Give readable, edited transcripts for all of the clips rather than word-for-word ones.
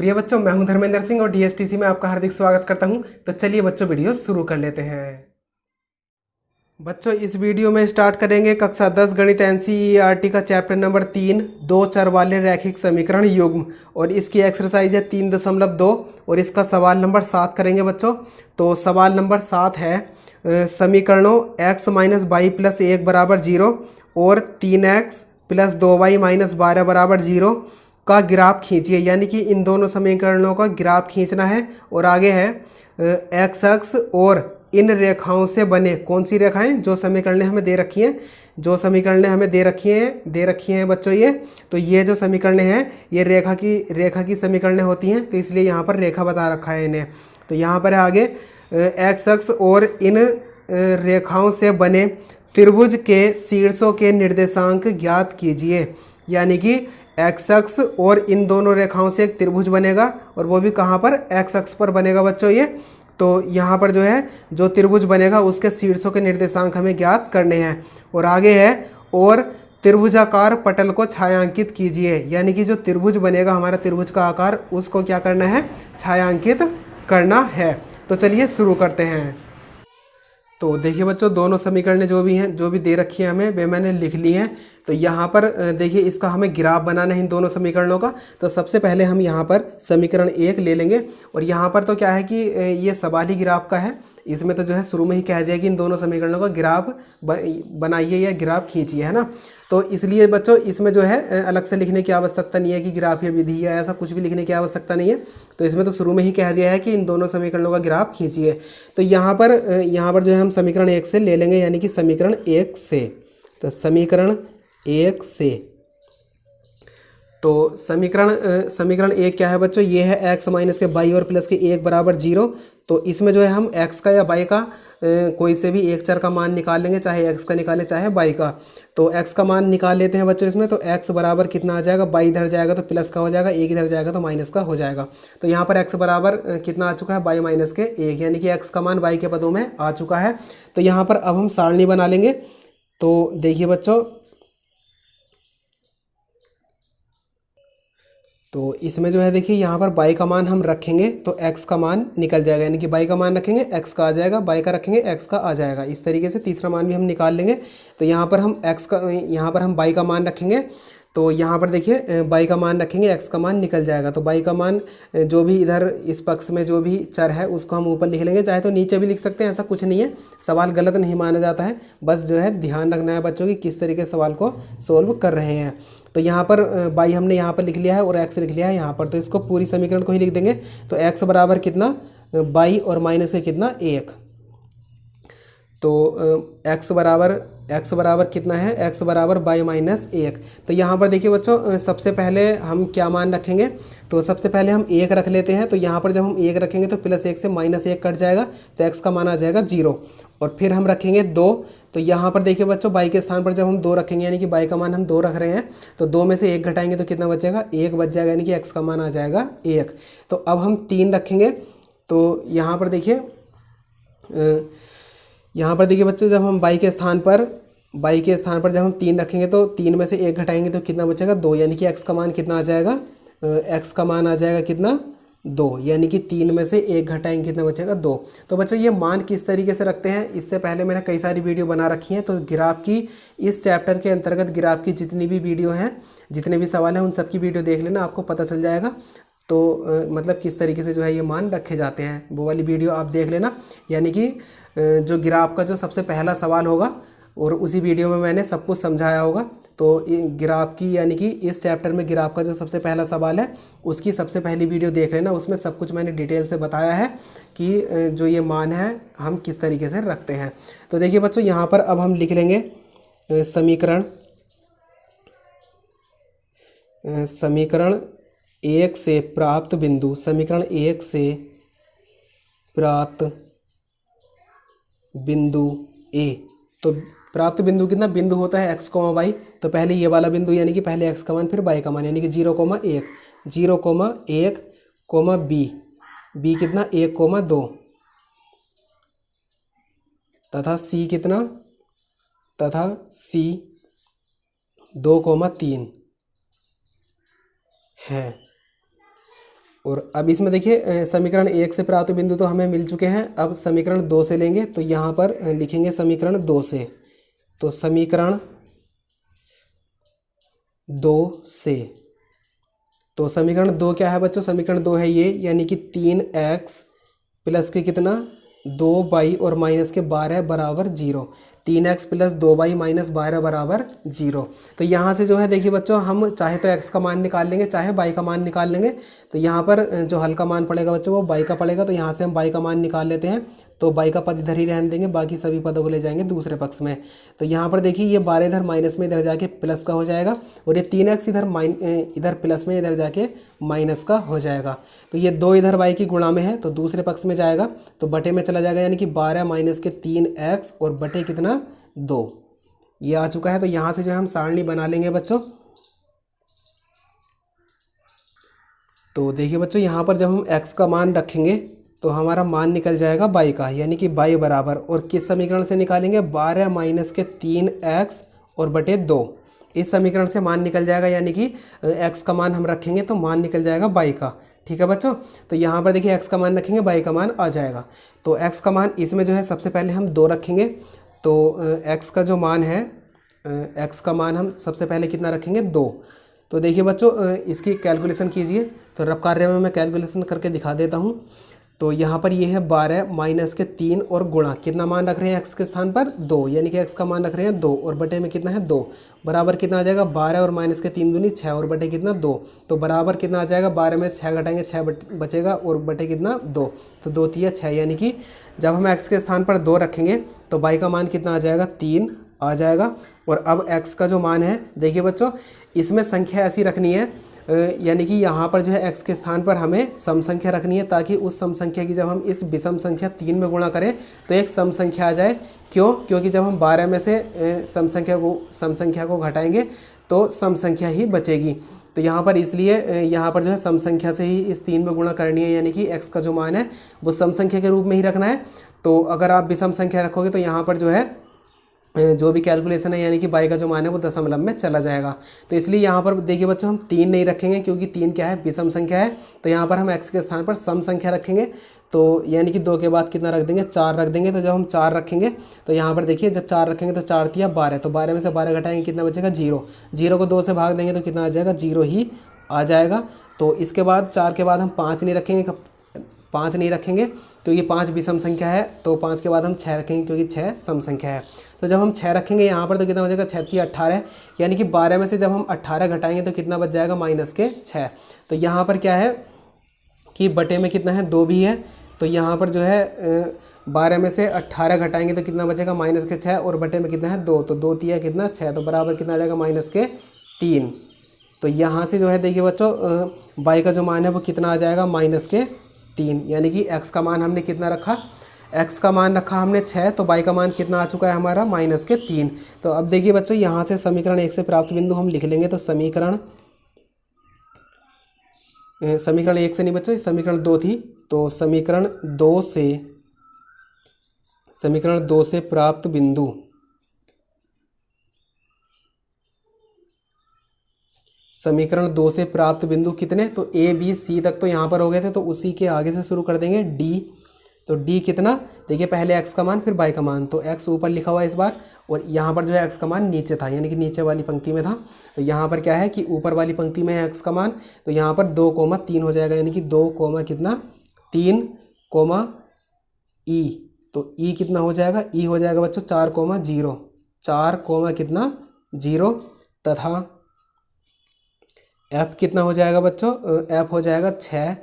प्रिय बच्चों, मैं हूं धर्मेंद्र सिंह और डीएसटीसी में आपका हार्दिक स्वागत करता हूं। तो चलिए बच्चों, वीडियो शुरू कर लेते हैं। बच्चों, इस वीडियो में स्टार्ट करेंगे कक्षा 10 गणित एनसीईआरटी का चैप्टर नंबर 3, दो चर वाले रैखिक समीकरण युग्म, और इसकी एक्सरसाइज है 3.2 और इसका सवाल नंबर 7 करेंगे बच्चों। तो सवाल नंबर 7 है समीकरणों x माइनस वाई प्लस 1 बराबर 0 और 3x प्लस 2y माइनस 12 बराबर 0 का ग्राफ खींचिए। यानी कि इन दोनों समीकरणों का ग्राफ खींचना है। और आगे है एक्स अक्ष और इन रेखाओं से बने, कौन सी रेखाएं, जो समीकरणें हमें दे रखी हैं, जो समीकरणें हमें दे रखी हैं बच्चों ये। तो ये जो समीकरणें हैं ये रेखा की समीकरणें होती हैं, तो इसलिए यहाँ पर रेखा बता रखा है इन्हें। तो यहाँ पर है आगे एक्स अक्ष और इन रेखाओं से बने त्रिभुज के शीर्षों के निर्देशांक ज्ञात कीजिए। यानी कि एक्स अक्ष और इन दोनों रेखाओं से एक त्रिभुज बनेगा, और वो भी कहाँ पर, एक्स अक्ष पर बनेगा बच्चों ये। तो यहाँ पर जो है जो त्रिभुज बनेगा उसके शीर्षों के निर्देशांक हमें ज्ञात करने हैं। और आगे है और त्रिभुजाकार पटल को छायांकित कीजिए। यानी कि जो त्रिभुज बनेगा हमारा, त्रिभुज का आकार, उसको क्या करना है, छायांकित करना है। तो चलिए शुरू करते हैं। तो देखिए बच्चों, दोनों समीकरणें जो भी हैं, जो भी दे रखी हैं हमें, वे मैंने लिख ली हैं। तो यहाँ पर देखिए इसका हमें ग्राफ बनाना है इन दोनों समीकरणों का। तो सबसे पहले हम यहाँ पर समीकरण 1 ले लेंगे। और यहाँ पर तो क्या है कि ये सवाल ही ग्राफ का है। इसमें तो जो है शुरू में ही कह दिया कि इन दोनों समीकरणों का ग्राफ बनाइए या ग्राफ खींचिए, है ना। तो इसलिए बच्चों इसमें जो है अलग से लिखने की आवश्यकता नहीं है कि ग्राफ या विधि या ऐसा कुछ भी लिखने की आवश्यकता नहीं है। तो इसमें तो शुरू में ही कह दिया है कि इन दोनों समीकरणों का ग्राफ खींचिए। तो यहाँ पर जो है हम समीकरण 1 से ले लेंगे, यानी कि समीकरण 1 से। तो समीकरण 1 से, तो समीकरण 1 क्या है बच्चों, ये है एक्स माइनस के बाई और प्लस के 1 बराबर 0। तो इसमें जो है हम एक्स का या बाई का कोई से भी एक चर का मान निकाल लेंगे, चाहे एक्स का निकालें चाहे बाई का। तो एक्स का मान निकाल लेते हैं बच्चों इसमें। तो एक्स बराबर कितना आ जाएगा, बाई इधर जाएगा तो प्लस का हो जाएगा, एक इधर जाएगा तो माइनस का हो जाएगा। तो यहाँ पर एक्स बराबर कितना आ चुका है, बाई माइनस के 1, यानी कि एक्स का मान बाई के पदों में आ चुका है। तो यहाँ पर अब हम सारणी बना लेंगे। तो देखिए बच्चों, तो इसमें जो है देखिए यहाँ पर बाई का मान हम रखेंगे तो एक्स का मान निकल जाएगा। यानी कि बाई का मान रखेंगे एक्स का आ जाएगा, बाई का रखेंगे एक्स का आ जाएगा। इस तरीके से तीसरा मान भी हम निकाल लेंगे। तो यहाँ पर हम बाई का मान रखेंगे। तो यहाँ पर देखिए बाई का मान रखेंगे, एक्स का मान निकल जाएगा। तो बाई का मान जो भी इधर इस पक्ष में जो भी चर है उसको हम ऊपर लिख लेंगे, चाहे तो नीचे भी लिख सकते हैं, ऐसा कुछ नहीं है। सवाल गलत नहीं माना जाता है, बस जो है ध्यान रखना है बच्चों की किस तरीके से सवाल को सोल्व कर रहे हैं। तो यहाँ पर बाई हमने यहाँ पर लिख लिया है और एक्स लिख लिया है यहाँ पर। तो इसको पूरी समीकरण को ही लिख देंगे। तो एक्स बराबर कितना, बाई और माइनस के कितना, 1। तो एक्स बराबर कितना है, एक्स बराबर बाई माइनस 1। तो यहाँ पर देखिए बच्चों, सबसे पहले हम क्या मान रखेंगे, तो सबसे पहले हम 1 रख लेते हैं। तो यहाँ पर जब हम 1 रखेंगे तो प्लस 1 से माइनस 1 कट जाएगा, तो एक्स का मान आ जाएगा 0। और फिर हम रखेंगे 2। तो यहाँ पर देखिए बच्चों, बाई के स्थान पर जब हम 2 रखेंगे, यानी कि बाई का मान हम 2 रख रहे हैं, तो 2 में से 1 घटाएंगे तो कितना बचेगा, 1 बच जाएगा, यानी कि एक्स का मान आ जाएगा 1। तो अब हम 3 रखेंगे। तो यहाँ पर देखिए बच्चों, जब हम बाई के स्थान पर जब हम 3 रखेंगे तो 3 में से 1 घटाएंगे तो कितना बचेगा, 2, यानी कि एक्स का मान कितना आ जाएगा, एक्स का मान आ जाएगा कितना, 2, यानी कि 3 में से 1 घटाएंगे कितना बचेगा, 2। तो बच्चों ये मान किस तरीके से रखते हैं, इससे पहले मैंने कई सारी वीडियो बना रखी हैं। तो ग्राफ की, इस चैप्टर के अंतर्गत ग्राफ की जितनी भी वीडियो हैं, जितने भी सवाल हैं, उन सब की वीडियो देख लेना, आपको पता चल जाएगा। तो मतलब किस तरीके से जो है ये मान रखे जाते हैं, वो वाली वीडियो आप देख लेना। यानी कि जो ग्राफ का जो सबसे पहला सवाल होगा, और उसी वीडियो में मैंने सब कुछ समझाया होगा। तो ग्राफ की, यानी कि इस चैप्टर में ग्राफ का जो सबसे पहला सवाल है उसकी सबसे पहली वीडियो देख लेना। उसमें सब कुछ मैंने डिटेल से बताया है कि जो ये मान है हम किस तरीके से रखते हैं। तो देखिए बच्चों, यहाँ पर अब हम लिख लेंगे समीकरण 1 से प्राप्त बिंदु, समीकरण 1 से प्राप्त बिंदु ए। तो प्राप्त बिंदु कितना, बिंदु होता है एक्स कोमा वाई। तो पहले ये वाला बिंदु, यानी कि पहले एक्स का मान फिर वाई का मान, यानी कि 0,1, 0,1 कोमा बी कितना, 1,2, तथा सी कितना, तथा सी 2,3 है। और अब इसमें देखिए समीकरण 1 से प्राप्त बिंदु तो हमें मिल चुके हैं। अब समीकरण 2 से लेंगे, तो यहाँ पर लिखेंगे समीकरण 2 से। तो समीकरण 2 से, तो समीकरण 2 क्या है बच्चों? समीकरण 2 है ये, यानी कि 3x प्लस के कितना 2y और माइनस के 12 बराबर 0। 3x प्लस 2y माइनस 12 बराबर 0। तो यहाँ से जो है देखिए बच्चों, हम चाहे तो x का मान निकाल लेंगे, चाहे y का मान निकाल लेंगे। तो यहाँ पर जो हल का मान पड़ेगा बच्चों वो y का पड़ेगा, तो यहाँ से हम y का मान निकाल लेते हैं। तो y का पद इधर ही रहने देंगे, बाकी सभी पदों को ले जाएंगे दूसरे पक्ष में। तो यहाँ पर देखिए ये 12 इधर माइनस में इधर जाके प्लस का हो जाएगा, और ये 3x इधर प्लस में इधर जाके माइनस का हो जाएगा। तो ये 2 इधर y की गुणा में है तो दूसरे पक्ष में जाएगा, तो बटे में चला जाएगा, यानी कि 12 माइनस के 3x और बटे कितना 2, ये आ चुका है। तो यहाँ से जो है हम सारणी बना लेंगे बच्चों। तो देखिए बच्चों, यहाँ पर जब हम x का मान रखेंगे तो हमारा मान निकल जाएगा y का, यानी कि y बराबर, और किस समीकरण से निकालेंगे? 12 माइनस के 3x और बटे 2, इस समीकरण से मान निकल जाएगा, यानी कि x का मान हम रखेंगे तो मान निकल जाएगा y का। ठीक है बच्चों, तो यहाँ पर देखिए x का मान रखेंगे, y का मान आ जाएगा। तो x का मान इसमें जो है सबसे पहले हम 2 रखेंगे। तो x का जो मान है, x का मान हम सबसे पहले कितना रखेंगे? 2। तो देखिए बच्चों, इसकी कैलकुलेशन कीजिए। तो रफ कार्य में मैं कैलकुलेशन करके दिखा देता हूँ। तो यहाँ पर ये है 12 माइनस के 3 और गुणा, कितना मान रख रहे हैं x के स्थान पर? 2, यानी कि x का मान रख रहे हैं 2, और बटे में कितना है 2, बराबर कितना आ जाएगा? 12 और माइनस के 3 दूनी 6 और बटे कितना 2, तो बराबर कितना आ जाएगा? 12 में 6 घटाएंगे 6 बचेगा, और बटे कितना 2, तो 2 तिया 6, यानी कि जब हम x के स्थान पर 2 रखेंगे तो y का मान कितना आ जाएगा? 3 आ जाएगा। और अब x का जो मान है, देखिए बच्चों, इसमें संख्या ऐसी रखनी है, यानी कि यहाँ पर जो है x के स्थान पर हमें सम संख्या रखनी है, ताकि उस सम संख्या की जब हम इस विषम संख्या 3 में गुणा करें तो एक सम संख्या आ जाए। क्यों? क्योंकि जब हम 12 में से सम संख्या को घटाएंगे तो सम संख्या ही बचेगी। तो यहाँ पर इसलिए यहाँ पर जो है सम संख्या से ही इस 3 में गुणा करनी है, यानी कि x का जो मान है वो सम संख्या के रूप में ही रखना है। तो अगर आप विषम संख्या रखोगे तो यहाँ पर जो है जो भी कैलकुलेशन है, यानी कि y का जो मान है वो दशमलव में चला जाएगा। तो इसलिए यहाँ पर देखिए बच्चों, हम 3 नहीं रखेंगे, क्योंकि 3 क्या है? विषम संख्या है। तो यहाँ पर हम x के स्थान पर सम संख्या रखेंगे, तो यानी कि 2 के बाद कितना रख देंगे? 4 रख देंगे। तो जब हम 4 रखेंगे तो यहाँ पर देखिए, जब 4 रखेंगे तो 4 तिया 12, तो 12 में से 12 घटाएंगे कितना बचेगा? 0। 0 को 2 से भाग देंगे तो कितना आ जाएगा? 0 ही आ जाएगा। तो इसके बाद 4 के बाद हम 5 नहीं रखेंगे, 5 नहीं रखेंगे क्योंकि 5 विषम संख्या है। तो 5 के बाद हम 6 रखेंगे, क्योंकि 6 सम संख्या है। तो जब हम 6 रखेंगे यहाँ पर तो कितना हो जाएगा? 6 तिया 18, यानी कि 12 में से जब हम 18 घटाएंगे तो कितना बच जाएगा? माइनस के 6। तो यहाँ पर क्या है कि बटे में कितना है? 2 भी है। तो यहाँ पर जो है 12 में से 18 घटाएंगे तो कितना बचेगा? माइनस के 6, और बटे में कितना है? 2, तो 2 तिया कितना? 6, तो बराबर कितना आ जाएगा? माइनस के 3। तो यहाँ से जो है देखिए बच्चों, y का जो मान है वो कितना आ जाएगा? माइनस के 3, यानी कि x का मान हमने कितना रखा? x का मान रखा हमने 6, तो y का मान कितना आ चुका है हमारा? माइनस के 3। तो अब देखिए बच्चों, यहाँ से समीकरण 1 से प्राप्त बिंदु हम लिख लेंगे। तो समीकरण 1 से नहीं बच्चों, समीकरण 2 थी। तो समीकरण 2 से प्राप्त बिंदु, समीकरण 2 से प्राप्त बिंदु कितने? तो a b c तक तो यहाँ पर हो गए थे, तो उसी के आगे से शुरू कर देंगे d। तो d कितना? देखिए पहले x का मान फिर y का मान, तो x ऊपर लिखा हुआ है इस बार, और यहाँ पर जो है x का मान नीचे था, यानी कि नीचे वाली पंक्ति में था। तो यहाँ पर क्या है कि ऊपर वाली पंक्ति में है x का मान, तो यहाँ पर 2,3 हो जाएगा, यानी कि 2, कितना 3, e। तो e कितना हो जाएगा? e हो जाएगा बच्चों 4,0, 4, कितना 0, तथा f कितना हो जाएगा बच्चों? f हो जाएगा 6,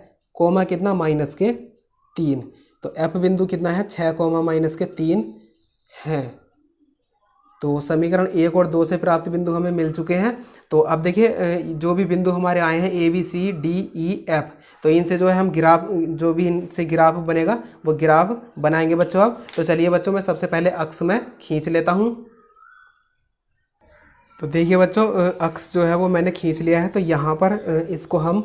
कितना माइनस के 3। तो f बिंदु कितना है? 6, माइनस के 3 हैं। तो समीकरण 1 और 2 से प्राप्त बिंदु हमें मिल चुके हैं। तो अब देखिए जो भी बिंदु हमारे आए हैं a b c d e f, तो इनसे जो है हम ग्राफ, जो भी इनसे ग्राफ बनेगा वो ग्राफ बनाएंगे बच्चों। अब तो चलिए बच्चों, मैं सबसे पहले अक्ष में खींच लेता हूँ। तो देखिए बच्चों, अक्ष जो है वो मैंने खींच लिया है। तो यहाँ पर इसको हम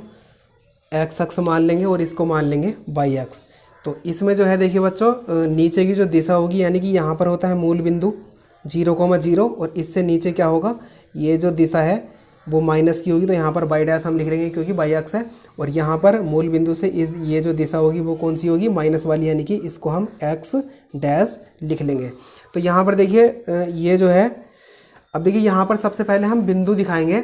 x अक्ष मान लेंगे और इसको मान लेंगे y अक्ष। तो इसमें जो है देखिए बच्चों, नीचे की जो दिशा होगी, यानी कि यहाँ पर होता है मूल बिंदु 0,0, और इससे नीचे क्या होगा? ये जो दिशा है वो माइनस की होगी, तो यहाँ पर वाई डैश हम लिख लेंगे क्योंकि वाई अक्स है। और यहाँ पर मूल बिंदु से इस ये जो दिशा होगी वो कौन सी होगी, माइनस वाली, यानी कि इसको हम एक्स डैश लिख लेंगे। तो यहाँ पर देखिए ये जो है, अब देखिए यहाँ पर सबसे पहले हम बिंदु दिखाएंगे।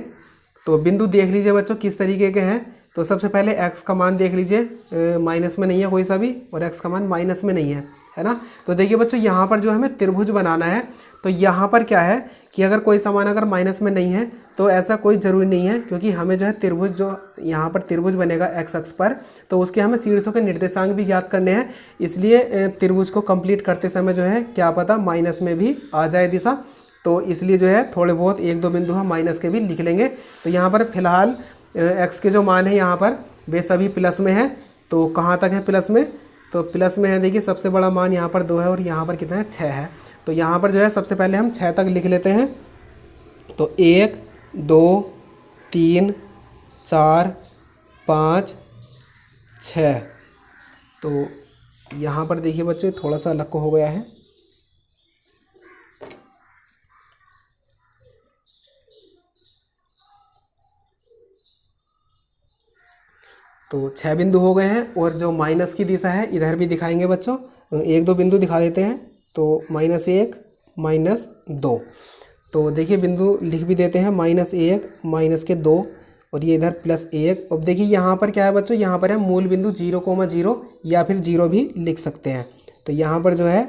तो बिंदु देख लीजिए बच्चों किस तरीके के हैं। तो सबसे पहले x का मान देख लीजिए, माइनस में नहीं है कोई सा भी, और x का मान माइनस में नहीं है ना। तो देखिए बच्चों यहाँ पर जो हमें त्रिभुज बनाना है, तो यहाँ पर क्या है कि अगर कोई समान अगर माइनस में नहीं है तो ऐसा कोई ज़रूरी नहीं है, क्योंकि हमें जो है त्रिभुज, जो यहाँ पर त्रिभुज बनेगा x अक्ष पर, तो उसके हमें शीर्षों के निर्देशांक भी ज्ञात करने हैं। इसलिए त्रिभुज को कंप्लीट करते समय जो है क्या पता माइनस में भी आ जाए दिशा, तो इसलिए जो है थोड़े बहुत एक दो बिंदु हम माइनस के भी लिख लेंगे। तो यहाँ पर फिलहाल x के जो मान है यहाँ पर वे सभी प्लस में है। तो कहाँ तक है प्लस में, तो प्लस में है देखिए सबसे बड़ा मान यहाँ पर 2 है, और यहाँ पर कितना है 6 है। तो यहाँ पर जो है सबसे पहले हम 6 तक लिख लेते हैं। तो 1 2 3 4 5 6। तो यहाँ पर देखिए बच्चों थोड़ा सा अलग को हो गया है। तो 6 बिंदु हो गए हैं, और जो माइनस की दिशा है इधर भी दिखाएंगे बच्चों, एक दो बिंदु दिखा देते हैं। तो -1 -2। तो देखिए बिंदु लिख भी देते हैं, -1 -2, और ये इधर +1। अब देखिए यहाँ पर क्या है बच्चों, यहाँ पर है मूल बिंदु 0,0 या फिर 0 भी लिख सकते हैं। तो यहाँ पर जो है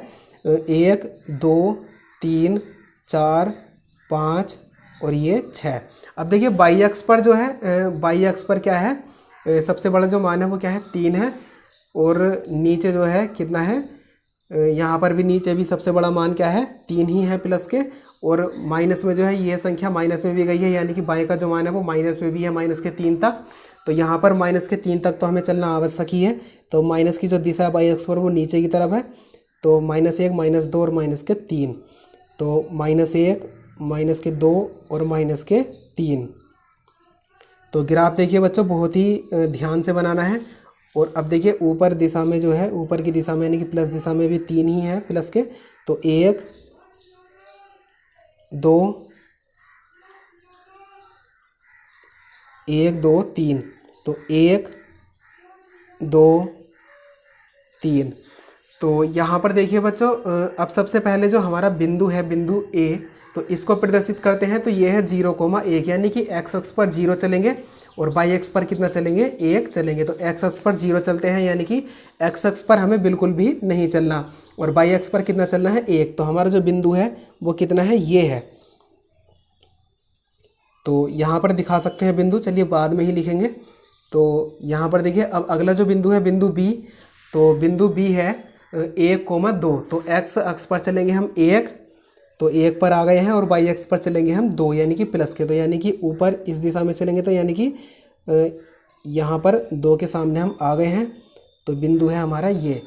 1 2 3 4 5 और ये 6। अब देखिए वाई अक्ष पर जो है, वाई अक्ष पर क्या है, सबसे बड़ा जो मान है वो क्या है 3 है, और नीचे जो है कितना है, यहाँ पर भी नीचे भी सबसे बड़ा मान क्या है 3 ही है प्लस के, और माइनस में जो है ये संख्या माइनस में भी गई है, यानी कि बाएं का जो मान है वो माइनस में भी है, -3 तक। तो यहाँ पर -3 तक तो हमें चलना आवश्यक ही है। तो माइनस की जो दिशा है वाई अक्ष पर वो नीचे की तरफ है। तो -1 -2 और -3। तो -1 -2 और -3। तो ग्राफ देखिए बच्चों बहुत ही ध्यान से बनाना है। और अब देखिए ऊपर दिशा में जो है, ऊपर की दिशा में यानी कि प्लस दिशा में भी 3 ही है प्लस के। तो 1 2 1 2 3। तो 1 2 3। तो यहाँ पर देखिए बच्चों अब सबसे पहले जो हमारा बिंदु है, बिंदु ए, तो इसको प्रदर्शित करते हैं। तो ये है 0,1, यानी कि x अक्ष पर 0 चलेंगे, और y अक्ष पर कितना चलेंगे 1 चलेंगे। तो x अक्ष पर 0 चलते हैं, यानी कि x अक्ष पर हमें बिल्कुल भी नहीं चलना, और y अक्ष पर कितना चलना है 1। तो हमारा जो बिंदु है वो कितना है, ये है। तो यहाँ पर दिखा सकते हैं बिंदु, चलिए बाद में ही लिखेंगे। तो यहाँ पर देखिए अब अगला जो बिंदु है बिंदु बी। तो बिंदु बी है 1,2। तो x अक्ष पर चलेंगे हम 1, तो 1 पर आ गए हैं, और y अक्ष पर चलेंगे हम 2, यानी कि प्लस के। तो यानी कि ऊपर इस दिशा में चलेंगे, तो यानी कि यहाँ पर 2 के सामने हम आ गए हैं। तो बिंदु है हमारा ये।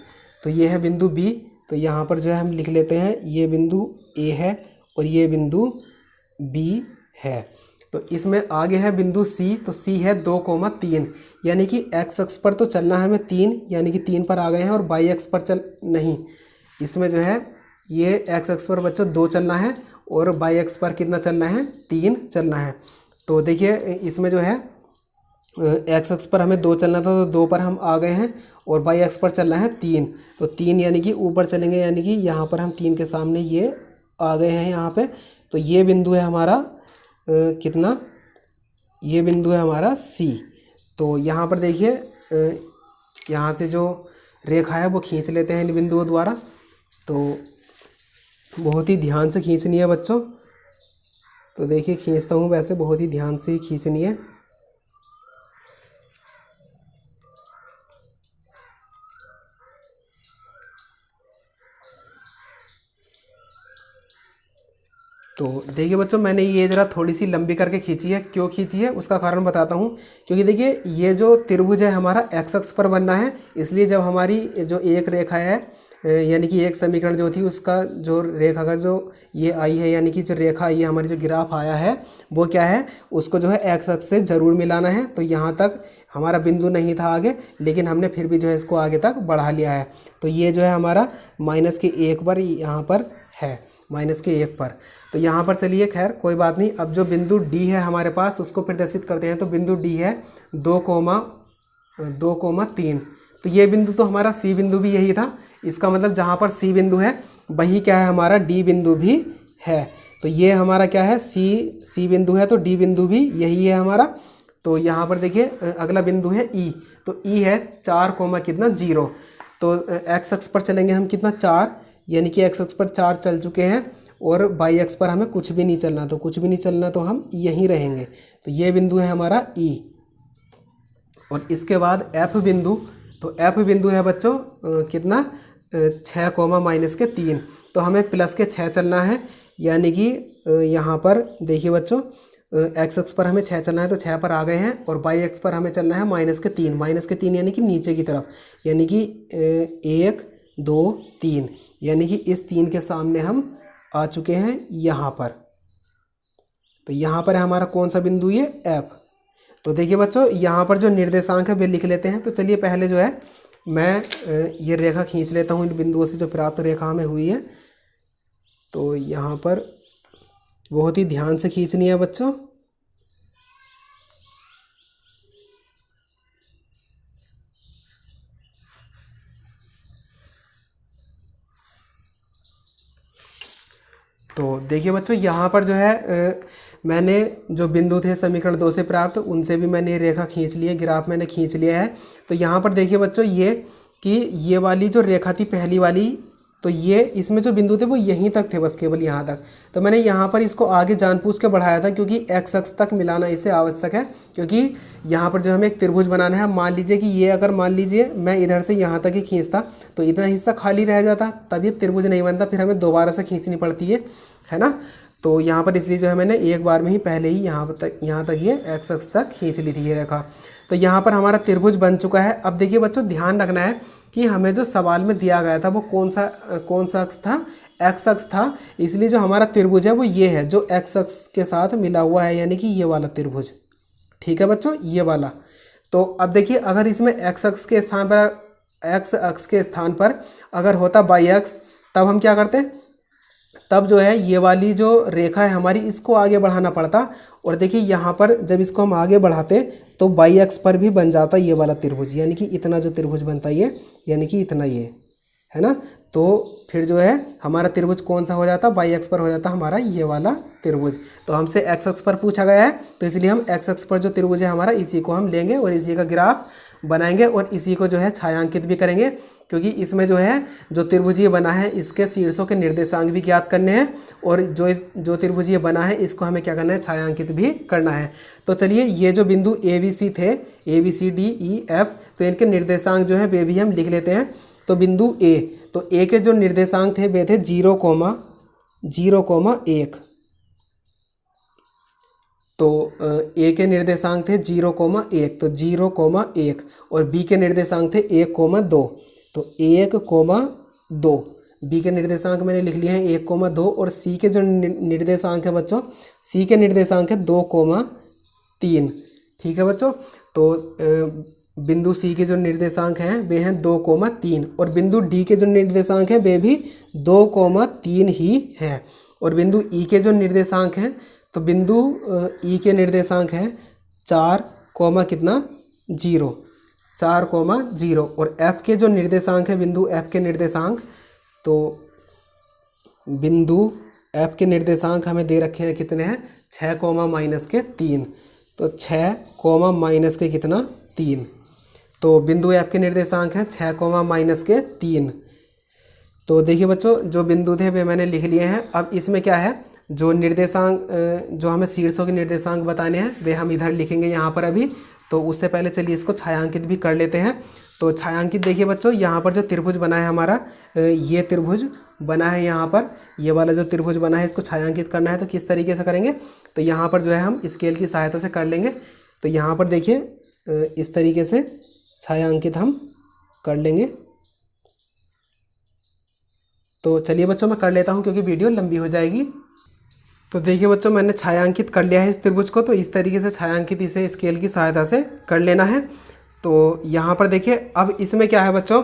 तो ये है बिंदु बी। तो यहाँ पर जो है हम लिख लेते हैं, ये बिंदु ए है और ये बिंदु बी है। तो इसमें आगे है बिंदु सी। तो सी है 2,3, यानी कि x अक्ष पर तो चलना है हमें 3, यानी कि 3 पर आ गए हैं, और y अक्ष पर चल नहीं, इसमें जो है ये x अक्ष पर बच्चों 2 चलना है, और y अक्ष पर कितना चलना है 3 चलना है। तो देखिए इसमें जो है x अक्ष पर हमें 2 चलना था, तो 2 पर हम आ गए हैं, और y अक्ष पर चलना है 3। तो 3 यानी कि ऊपर चलेंगे, यानी कि यहाँ पर हम 3 के सामने ये आ गए हैं यहाँ पे। तो ये बिंदु है हमारा कितना, ये बिंदु है हमारा सी। तो यहाँ पर देखिए यहाँ से जो रेखा है वो खींच लेते हैं इन बिंदुओं द्वारा। तो बहुत ही ध्यान से खींचनी है बच्चों। तो देखिए खींचता हूँ, वैसे बहुत ही ध्यान से खींचनी है। तो देखिए बच्चों मैंने ये ज़रा थोड़ी सी लंबी करके खींची है। क्यों खींची है उसका कारण बताता हूँ। क्योंकि देखिए ये जो त्रिभुज है हमारा x अक्ष पर बनना है, इसलिए जब हमारी जो एक रेखा है यानी कि एक समीकरण जो थी उसका जो रेखा का जो ये आई है, यानी कि जो रेखा ये हमारी जो ग्राफ आया है वो क्या है, उसको जो है x अक्ष से ज़रूर मिलाना है। तो यहाँ तक हमारा बिंदु नहीं था आगे, लेकिन हमने फिर भी जो है इसको आगे तक बढ़ा लिया है। तो ये जो है हमारा -1 पर यहाँ पर है। -1 पर। तो यहाँ पर चलिए खैर कोई बात नहीं। अब जो बिंदु डी है हमारे पास उसको प्रदर्शित करते हैं। तो बिंदु डी है 2,3। तो ये बिंदु तो हमारा सी बिंदु भी यही था। इसका मतलब जहाँ पर सी बिंदु है वही क्या है हमारा डी बिंदु भी है। तो ये हमारा क्या है सी बिंदु है, तो डी बिंदु भी यही है हमारा। तो यहाँ पर देखिए अगला बिंदु है ई। तो ई है 4,0। तो एक्स अक्ष पर चलेंगे हम कितना 4, यानी कि एक्स अक्ष पर 4 चल चुके हैं और वाई अक्ष पर हमें कुछ भी नहीं चलना। तो कुछ भी नहीं चलना तो हम यहीं रहेंगे। तो ये बिंदु है हमारा ई। और इसके बाद एफ बिंदु। तो एफ बिंदु है बच्चों कितना 6,-3। तो हमें +6 चलना है, यानी कि यहाँ पर देखिए बच्चों एक्स अक्ष पर हमें 6 चलना है तो 6 पर आ गए हैं। और वाई अक्ष पर हमें चलना है -3 यानी कि नीचे की तरफ, यानी कि 1 2 3, यानी कि इस 3 के सामने हम आ चुके हैं यहाँ पर। तो यहाँ पर है हमारा कौन सा बिंदु ये एफ। तो देखिए बच्चों यहाँ पर जो निर्देशांक है वे लिख लेते हैं। तो चलिए पहले जो है मैं ये रेखा खींच लेता हूँ इन बिंदुओं से जो प्राप्त रेखा हमें हुई है। तो यहाँ पर बहुत ही ध्यान से खींचनी है बच्चों। तो देखिए बच्चों यहाँ पर जो है मैंने जो बिंदु थे समीकरण 2 से प्राप्त उनसे भी मैंने रेखा खींच ली है, ग्राफ मैंने खींच लिया है। तो यहाँ पर देखिए बच्चों ये कि ये वाली जो रेखा थी पहली वाली, तो ये इसमें जो बिंदु थे वो यहीं तक थे, बस केवल यहाँ तक। तो मैंने यहाँ पर इसको आगे जानबूझ के बढ़ाया था क्योंकि एक्स अक्ष तक मिलाना इसे आवश्यक है। क्योंकि यहाँ पर जो हमें एक त्रिभुज बनाना है, मान लीजिए कि ये अगर मान लीजिए मैं इधर से यहाँ तक ही खींचता तो इतना हिस्सा खाली रह जाता, तब ये त्रिभुज नहीं बनता, फिर हमें दोबारा से खींचनी पड़ती है ना। तो यहाँ पर इसलिए जो है मैंने एक बार में ही पहले ही यहाँ तक ये एक्स अक्ष तक खींच ली थी ये रेखा। तो यहाँ पर हमारा त्रिभुज बन चुका है। अब देखिए बच्चों ध्यान रखना है कि हमें जो सवाल में दिया गया था वो कौन सा अक्ष था, एक्स अक्ष था। इसलिए जो हमारा त्रिभुज है वो ये है जो एक्स अक्ष के साथ मिला हुआ है, यानी कि ये वाला त्रिभुज। ठीक है बच्चों, ये वाला। तो अब देखिए अगर इसमें एक्स अक्ष के स्थान पर अगर होता वाई अक्ष, तब हम क्या करते, तब जो है ये वाली जो रेखा है हमारी इसको आगे बढ़ाना पड़ता। और देखिए यहाँ पर जब इसको हम आगे बढ़ाते तो वाई अक्ष पर भी बन जाता ये वाला त्रिभुज, यानी कि इतना जो त्रिभुज बनता ये, यानी कि इतना ये है ना। तो फिर जो है हमारा त्रिभुज कौन सा हो जाता, वाई अक्ष पर हो जाता हमारा ये वाला त्रिभुज। तो हमसे एक्स अक्ष पर पूछा गया है तो इसलिए हम एक्स अक्ष पर जो त्रिभुज है हमारा इसी को हम लेंगे और इसी का ग्राफ बनाएंगे और इसी को जो है छायांकित भी करेंगे। क्योंकि इसमें जो है जो त्रिभुज ये बना है इसके शीर्षों के निर्देशांक भी ज्ञात करने हैं और जो त्रिभुज ये बना है इसको हमें क्या करना है, छायांकित भी करना है। तो चलिए ये जो बिंदु ए बी सी थे, A B C D E F, तो इनके निर्देशांक जो है वे भी हम लिख लेते हैं। तो बिंदु ए, तो ए के जो निर्देशांक थे वे थे 0,1। तो ए के निर्देशांक थे 0,1, तो 0,1 और बी के निर्देशांक थे 1,2, तो 1,2। बी के निर्देशांक मैंने लिख लिए हैं 1,2 और सी के जो निर्देशांक है बच्चों, सी के निर्देशांक है 2,3। ठीक है बच्चों। तो बिंदु सी के जो निर्देशांक हैं वे हैं 2,3 और बिंदु डी के जो निर्देशांक हैं वे भी 2,3 ही हैं। और बिंदु ई के जो निर्देशांक हैं, तो बिंदु ई के निर्देशांक हैं 4,0 और एफ के जो निर्देशांक है, बिंदु एफ के निर्देशांक, तो बिंदु एफ के निर्देशांक हमें दे रखे हैं कितने हैं, 6,-3। तो 6, कितना 3। तो बिंदु एफ के निर्देशांक हैं 6, तो देखिए बच्चों जो बिंदु थे वे मैंने लिख लिए हैं। अब इसमें क्या है, जो निर्देशांक जो हमें शीर्षों के निर्देशांक बताने हैं वे हम इधर लिखेंगे यहाँ पर अभी। तो उससे पहले चलिए इसको छायांकित भी कर लेते हैं। तो छायांकित देखिए बच्चों यहाँ पर जो त्रिभुज बना है हमारा, ये त्रिभुज बना है यहाँ पर, ये वाला जो त्रिभुज बना है इसको छायांकित करना है। तो किस तरीके से करेंगे, तो यहाँ पर जो है हम स्केल की सहायता से कर लेंगे। तो यहाँ पर देखिए इस तरीके से छायांकित हम कर लेंगे। तो चलिए बच्चों मैं कर लेता हूँ क्योंकि वीडियो लंबी हो जाएगी। तो देखिए बच्चों मैंने छायांकित कर लिया है इस त्रिभुज को। तो इस तरीके से छायांकित इसे स्केल की सहायता से कर लेना है। तो यहाँ पर देखिए अब इसमें क्या है बच्चों,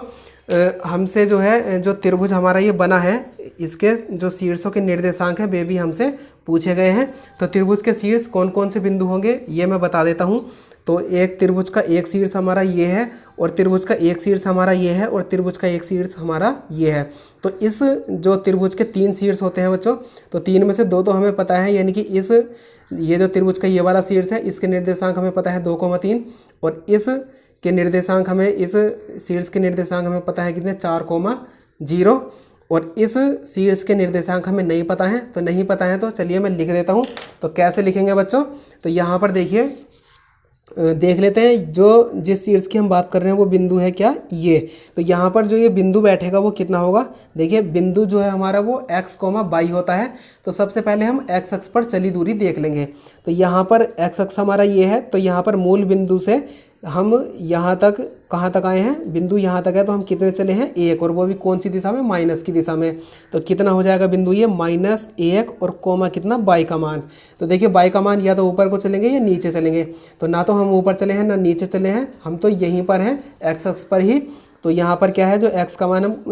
हमसे जो है जो त्रिभुज हमारा ये बना है इसके जो शीर्षों के निर्देशांक है वे भी हमसे पूछे गए हैं। तो त्रिभुज के शीर्ष कौन कौन से बिंदु होंगे ये मैं बता देता हूँ। तो एक त्रिभुज का एक शीर्ष हमारा ये है, और त्रिभुज का एक शीर्ष हमारा ये है, और त्रिभुज का एक शीर्ष हमारा ये है। तो इस जो त्रिभुज के 3 शीर्ष होते हैं बच्चों, तो 3 में से 2 तो हमें पता है, यानी कि ये जो त्रिभुज का ये वाला शीर्ष है इसके निर्देशांक हमें पता है 2,3, और इस के निर्देशांक हमें, इस शीर्ष के निर्देशांक हमें पता है कितने 4,0, और इस शीर्ष के निर्देशांक हमें नहीं पता है। तो नहीं पता है तो चलिए मैं लिख देता हूँ। तो कैसे लिखेंगे बच्चों, तो यहाँ पर देखिए देख लेते हैं जो जिस शीर्ष की हम बात कर रहे हैं वो बिंदु है क्या, ये। तो यहाँ पर जो ये बिंदु बैठेगा वो कितना होगा, देखिए बिंदु जो है हमारा वो x, y होता है। तो सबसे पहले हम x अक्ष पर चली दूरी देख लेंगे। तो यहाँ पर x अक्ष हमारा ये है, तो यहाँ पर मूल बिंदु से हम यहाँ तक कहाँ तक आए हैं, बिंदु यहाँ तक है, तो हम कितने चले हैं 1, और वो भी कौन सी दिशा में, माइनस की दिशा में। तो कितना हो जाएगा बिंदु ये -1 और कोमा कितना y का मान। तो देखिए y का मान या तो ऊपर को चलेंगे या नीचे चलेंगे। तो ना तो हम ऊपर चले हैं ना नीचे चले हैं, हम तो यहीं पर हैं x अक्ष पर ही। तो यहाँ पर क्या है, जो x का मान हम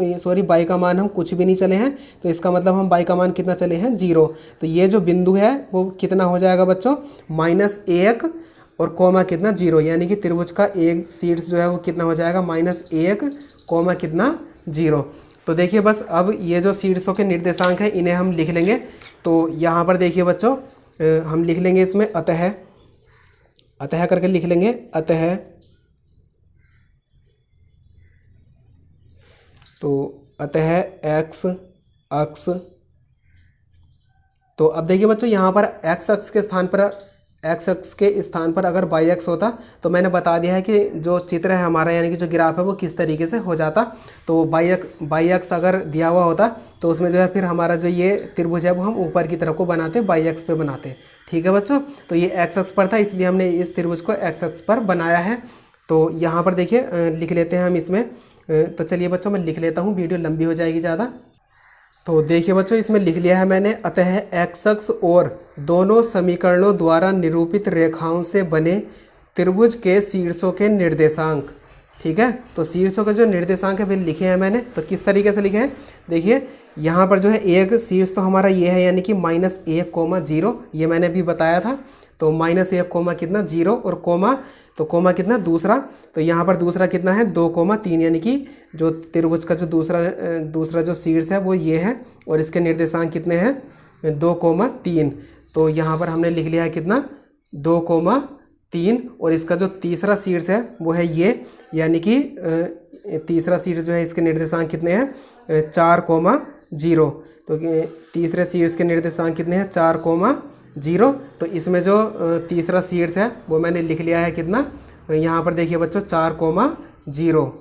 y का मान हम कुछ भी नहीं चले हैं, तो इसका मतलब हम y का मान कितना चले हैं 0। तो ये जो बिंदु है वो कितना हो जाएगा बच्चों, -1 और कोमा कितना 0, यानी कि त्रिभुज का एक शीर्ष जो है वो कितना हो जाएगा -1 कोमा कितना 0। तो देखिए बस अब ये जो शीर्षों के निर्देशांक हैं इन्हें हम लिख लेंगे। तो यहाँ पर देखिए बच्चों हम लिख लेंगे इसमें अतः करके लिख लेंगे, अतः। तो अतः x अक्ष, तो अब देखिए बच्चों यहाँ पर x अक्ष के स्थान पर अगर y अक्ष होता तो मैंने बता दिया है कि जो चित्र है हमारा, यानी कि जो ग्राफ है वो किस तरीके से हो जाता। तो y अक्ष अगर दिया हुआ होता तो उसमें जो है फिर हमारा जो ये त्रिभुज है वो हम ऊपर की तरफ को बनाते, y अक्ष पे बनाते। ठीक है बच्चों, तो ये x अक्ष पर था इसलिए हमने इस त्रिभुज को x अक्ष पर बनाया है। तो यहाँ पर देखिए लिख लेते हैं हम इसमें। तो चलिए बच्चों मैं लिख लेता हूँ, वीडियो लंबी हो जाएगी ज़्यादा। तो देखिए बच्चों इसमें लिख लिया है मैंने, अतः x अक्ष और दोनों समीकरणों द्वारा निरूपित रेखाओं से बने त्रिभुज के शीर्षों के निर्देशांक। ठीक है, तो शीर्षों के जो निर्देशांक है वे लिखे हैं मैंने। तो किस तरीके से लिखे हैं, देखिए यहाँ पर जो है एक शीर्ष तो हमारा ये है, यानी कि -1,0, ये मैंने अभी बताया था। तो -1, कितना 0, और कोमा कितना दूसरा, तो यहाँ पर दूसरा कितना है 2,3, यानी कि जो त्रिभुज का जो दूसरा जो शीर्ष है वो ये है, और इसके निर्देशांक कितने हैं 2,3। तो यहाँ पर हमने लिख लिया है कितना 2,3, और इसका जो तीसरा शीर्ष है वो है ये, यानी कि तीसरा शीर्ष जो है इसके निर्देशांक कितने हैं 4,0। तो तीसरे शीर्ष के निर्देशांक कितने हैं 4,0। तो इसमें जो तीसरा शीर्ष है वो मैंने लिख लिया है कितना, यहाँ पर देखिए बच्चों 4,0,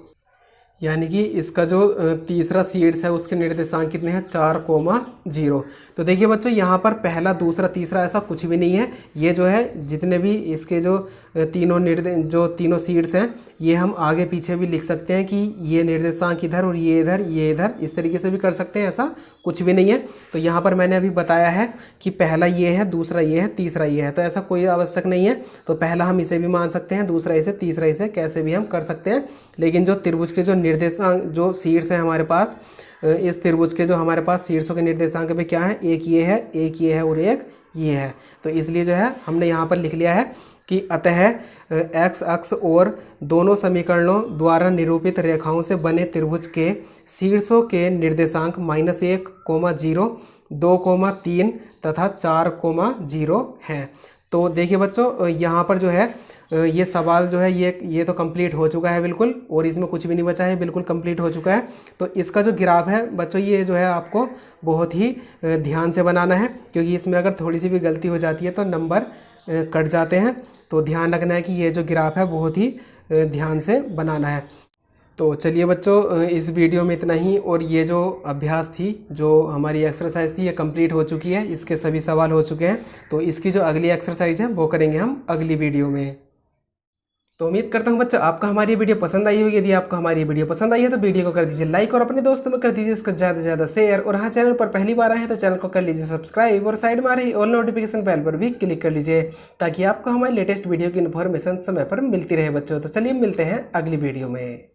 यानी कि इसका जो तीसरा शीर्ष है उसके निर्देशांक कितने हैं 4,0। तो देखिए बच्चों यहाँ पर पहला दूसरा तीसरा ऐसा कुछ भी नहीं है। ये जो है जितने भी इसके जो तीनों शीर्ष हैं ये हम आगे पीछे भी लिख सकते हैं कि ये निर्देशांक इधर और ये इधर, ये इधर, इस तरीके से भी कर सकते हैं, ऐसा कुछ भी नहीं है। तो यहाँ पर मैंने अभी बताया है कि पहला ये है, दूसरा ये है, तीसरा ये है, तो ऐसा कोई आवश्यक नहीं है। तो पहला हम इसे भी मान सकते हैं, दूसरा इसे, तीसरा इसे, कैसे भी हम कर सकते हैं। लेकिन जो त्रिभुज के जो निर्देशांक जो शीर्ष है हमारे पास, इस त्रिभुज के जो हमारे पास शीर्षों के निर्देशांक पे क्या है, एक ये है, एक ये है और एक ये है। तो इसलिए जो है हमने यहाँ पर लिख लिया है कि अतः x अक्ष और दोनों समीकरणों द्वारा निरूपित रेखाओं से बने त्रिभुज के शीर्षों के निर्देशांक -1,0, 2,3 तथा 4,0 हैं। तो देखिए बच्चों यहाँ पर जो है ये सवाल जो है ये तो कंप्लीट हो चुका है बिल्कुल, और इसमें कुछ भी नहीं बचा है, बिल्कुल कंप्लीट हो चुका है। तो इसका जो ग्राफ है बच्चों ये जो है आपको बहुत ही ध्यान से बनाना है, क्योंकि इसमें अगर थोड़ी सी भी गलती हो जाती है तो नंबर कट जाते हैं। तो ध्यान रखना है कि ये जो ग्राफ है बहुत ही ध्यान से बनाना है। तो चलिए बच्चों इस वीडियो में इतना ही, और ये जो अभ्यास थी, जो हमारी एक्सरसाइज थी, ये कंप्लीट हो चुकी है, इसके सभी सवाल हो चुके हैं। तो इसकी जो अगली एक्सरसाइज है वो करेंगे हम अगली वीडियो में। तो उम्मीद करता हूँ बच्चों आपको हमारी वीडियो पसंद आई होगी। यदि आपको हमारी वीडियो पसंद आई है तो वीडियो को कर दीजिए लाइक और अपने दोस्तों में कर दीजिए इसका ज़्यादा से ज़्यादा शेयर। और हाँ, चैनल पर पहली बार आए हैं तो चैनल को कर लीजिए सब्सक्राइब और साइड में आ रही ऑल नोटिफिकेशन बेल पर भी क्लिक कर लीजिए ताकि आपको हमारी लेटेस्ट वीडियो की इन्फॉर्मेशन समय पर मिलती रहे बच्चों। तो चलिए मिलते हैं अगली वीडियो में।